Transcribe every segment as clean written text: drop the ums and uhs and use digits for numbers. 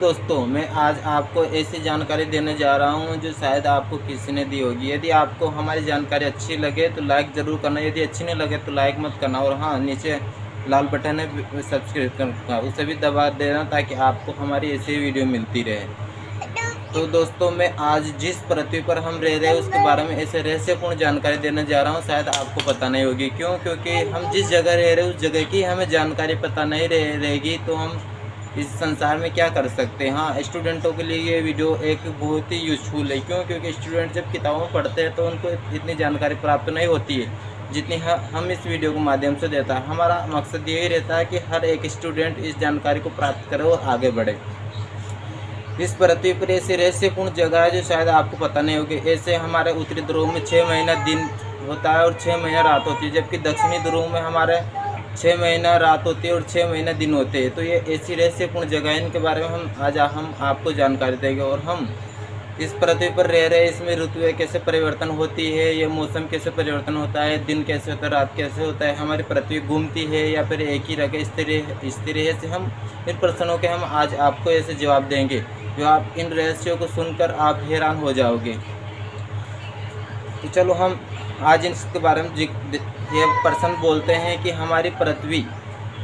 दोस्तों मैं आज आपको ऐसी जानकारी देने जा रहा हूं जो शायद आपको किसी ने दी होगी। यदि आपको हमारी जानकारी अच्छी लगे तो लाइक ज़रूर करना, यदि अच्छी नहीं लगे तो लाइक मत करना। और हाँ, नीचे लाल बटन है सब्सक्राइब करना, उसे भी दबा देना ताकि आपको हमारी ऐसी वीडियो मिलती रहे। तो दोस्तों मैं आज जिस पृथ्वी पर हम रह रहे हैं उसके बारे में ऐसे रहस्यपूर्ण जानकारी देने जा रहा हूँ। शायद आपको पता नहीं होगी क्यों, क्योंकि हम जिस जगह रह रहे हैं उस जगह की हमें जानकारी पता नहीं रहेगी तो हम इस संसार में क्या कर सकते हैं। हाँ, स्टूडेंटों के लिए ये वीडियो एक बहुत ही यूज़फुल है। क्यों? क्योंकि स्टूडेंट जब किताबों में पढ़ते हैं तो उनको इतनी जानकारी प्राप्त नहीं होती है जितनी हम इस वीडियो के माध्यम से देता है। हमारा मकसद यही रहता है कि हर एक स्टूडेंट इस जानकारी को प्राप्त करे और आगे बढ़े। इस पृथ्वी पर ऐसी रहस्यपूर्ण जगह है जो शायद आपको पता नहीं होगी। ऐसे हमारे उत्तरी ध्रुव में 6 महीना दिन होता है और 6 महीना रात होती है, जबकि दक्षिणी ध्रुव में हमारे 6 महीना रात होती है और 6 महीना दिन होते हैं। तो ये ऐसी रहस्यपूर्ण जगह है, इनके बारे में हम आपको जानकारी देंगे। और हम इस पृथ्वी पर रह रहे हैं, इसमें ऋतुएं कैसे परिवर्तन होती है, ये मौसम कैसे परिवर्तन होता है, दिन कैसे होता है, रात कैसे होता है, हमारी पृथ्वी घूमती है या फिर एक ही रखे स्थिर है। से हम इन प्रश्नों के हम आज आपको ऐसे जवाब देंगे जो आप इन रहस्यों को सुनकर आप हैरान हो जाओगे। तो चलो हम आज इसके बारे में ये प्रश्न बोलते हैं कि हमारी पृथ्वी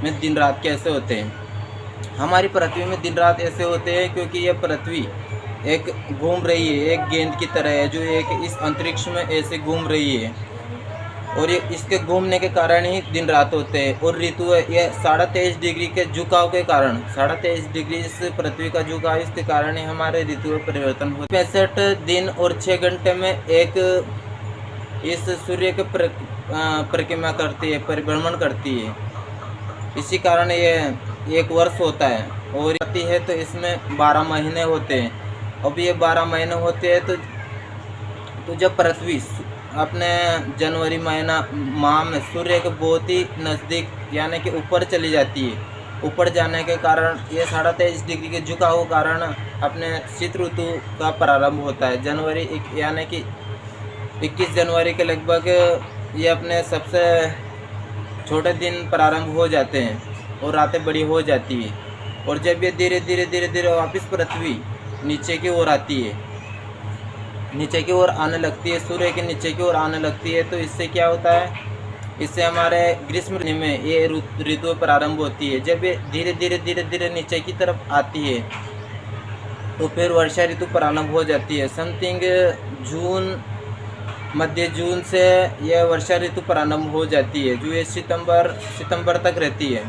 में दिन रात कैसे होते हैं। हमारी पृथ्वी में दिन रात ऐसे होते हैं क्योंकि यह पृथ्वी एक घूम रही है, एक गेंद की तरह है जो एक इस अंतरिक्ष में ऐसे घूम रही है। और ये इसके घूमने के कारण ही दिन रात होते हैं। और ऋतु ये 23.5 डिग्री के झुकाव के कारण, 23.5 डिग्री इस पृथ्वी का झुकाव, इसके कारण ही हमारे ऋतु में परिवर्तन होते हैं। 65 दिन और 6 घंटे में एक इस सूर्य के परिक्रमा करती है, परिभ्रमण करती है। इसी कारण ये एक वर्ष होता है। और आती है तो इसमें 12 महीने होते हैं। अब ये 12 महीने होते हैं तो जब पृथ्वी अपने जनवरी माह में सूर्य के बहुत ही नज़दीक यानी कि ऊपर चली जाती है, ऊपर जाने के कारण ये 23.5 डिग्री के झुकाव के कारण अपने शीत ऋतु का प्रारंभ होता है। जनवरी यानी कि 21 जनवरी के लगभग ये अपने सबसे छोटे दिन प्रारंभ हो जाते हैं और रातें बड़ी हो जाती है। और जब ये धीरे धीरे वापस पृथ्वी नीचे की ओर आती है, नीचे की ओर आने लगती है, सूर्य के नीचे की ओर आने लगती है, तो इससे क्या होता है, इससे हमारे ग्रीष्म ऋतु में ये ऋतु प्रारंभ होती है। जब ये धीरे धीरे नीचे की तरफ आती है तो फिर वर्षा ऋतु प्रारंभ हो जाती है। समथिंग मध्य जून से यह वर्षा ऋतु प्रारंभ हो जाती है जो ये सितंबर तक रहती है।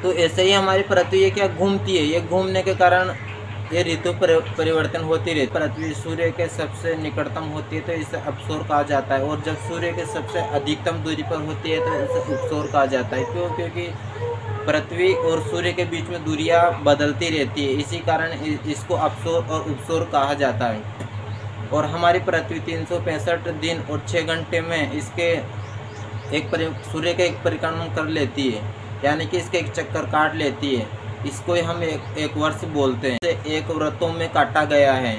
तो ऐसे ही हमारी पृथ्वी ये क्या घूमती है, ये घूमने के कारण ये ऋतु परिवर्तन होती रहती है। पृथ्वी सूर्य के सबसे निकटतम होती है तो इसे अपसौर कहा जाता है, और जब सूर्य के सबसे अधिकतम दूरी पर होती है तो इसे उपसौर कहा जाता है। क्यों? क्योंकि पृथ्वी और सूर्य के बीच में दूरियां बदलती रहती है, इसी कारण इसको अपसौर और उपसौर कहा जाता है। और हमारी पृथ्वी 365 दिन और 6 घंटे में इसके सूर्य का एक परिक्रमा कर लेती है, यानी कि इसके एक चक्कर काट लेती है। इसको हम एक वर्ष बोलते हैं। इसे एक वृत्तों में काटा गया है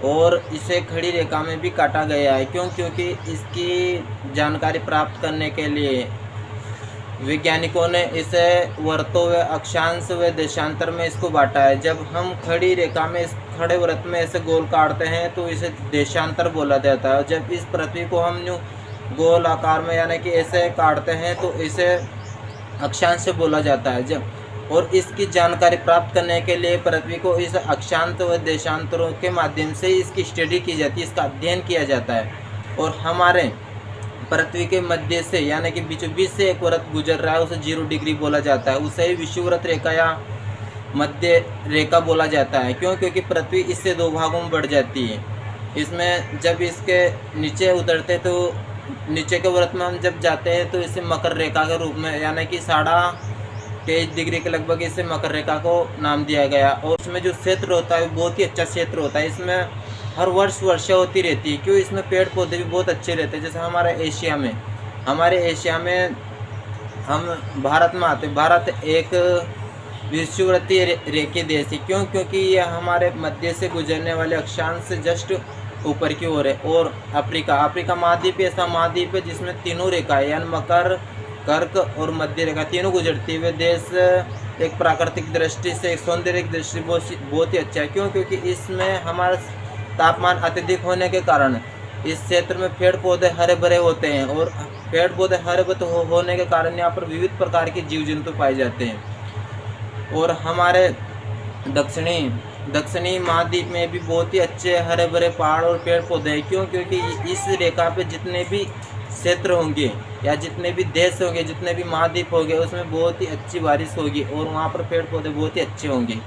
और इसे खड़ी रेखा में भी काटा गया है। क्यों? क्योंकि इसकी जानकारी प्राप्त करने के लिए वैज्ञानिकों ने इसे वर्तों व अक्षांश व देशांतर में इसको बांटा है। जब हम खड़ी रेखा में इस खड़े वृत्त में ऐसे गोल काटते हैं तो इसे देशांतर बोला जाता है। जब इस पृथ्वी को हम यूँ गोल आकार में यानी कि ऐसे काटते हैं तो इसे अक्षांश बोला जाता है। और इसकी जानकारी प्राप्त करने के लिए पृथ्वी को इस अक्षांश व देशांतरों के माध्यम से इसकी स्टडी की जाती है, इसका अध्ययन किया जाता है। और हमारे पृथ्वी के मध्य से यानी कि बीचों बीच से एक वृत्त गुजर रहा है, उसे 0 डिग्री बोला जाता है, उसे ही विषुववृत्त रेखा या मध्य रेखा बोला जाता है। क्यों? क्योंकि पृथ्वी इससे 2 भागों में बढ़ जाती है। इसमें जब इसके नीचे उतरते तो नीचे के वृत्त में हम जब जाते हैं तो इसे मकर रेखा के रूप में यानी कि 23.5 डिग्री के लगभग इसे मकर रेखा को नाम दिया गया। और इसमें जो क्षेत्र होता है बहुत ही अच्छा क्षेत्र होता है। इसमें हर वर्ष वर्षा होती रहती है। क्यों? इसमें पेड़ पौधे भी बहुत अच्छे रहते हैं। जैसे हमारे एशिया में हम भारत में आते हैं। भारत एक विषुववृत्तीय रेखीय देश है। क्यों? क्योंकि यह हमारे मध्य से गुजरने वाले अक्षांश से जस्ट ऊपर की ओर है। और अफ्रीका महाद्वीप ऐसा महाद्वीप है जिसमें तीनों रेखाएं यानी मकर, कर्क और मध्य रेखा तीनों गुजरती हुए देश एक प्राकृतिक दृष्टि से, एक सौंदर्य की दृष्टि बहुत ही अच्छा है। क्यों? क्योंकि इसमें हमारा तापमान अत्यधिक होने के कारण इस क्षेत्र में पेड़ पौधे हरे भरे होते हैं, और पेड़ पौधे हरे भरे होने के कारण यहाँ पर विविध प्रकार के जीव जंतु पाए जाते हैं। और हमारे दक्षिणी महाद्वीप में भी बहुत ही अच्छे हरे भरे पहाड़ और पेड़ पौधे हैं। क्यों? क्योंकि इस रेखा पे जितने भी क्षेत्र होंगे या जितने भी देश होंगे, जितने भी महाद्वीप होंगे, उसमें बहुत ही अच्छी बारिश होगी और वहाँ पर पेड़ पौधे बहुत ही अच्छे होंगे।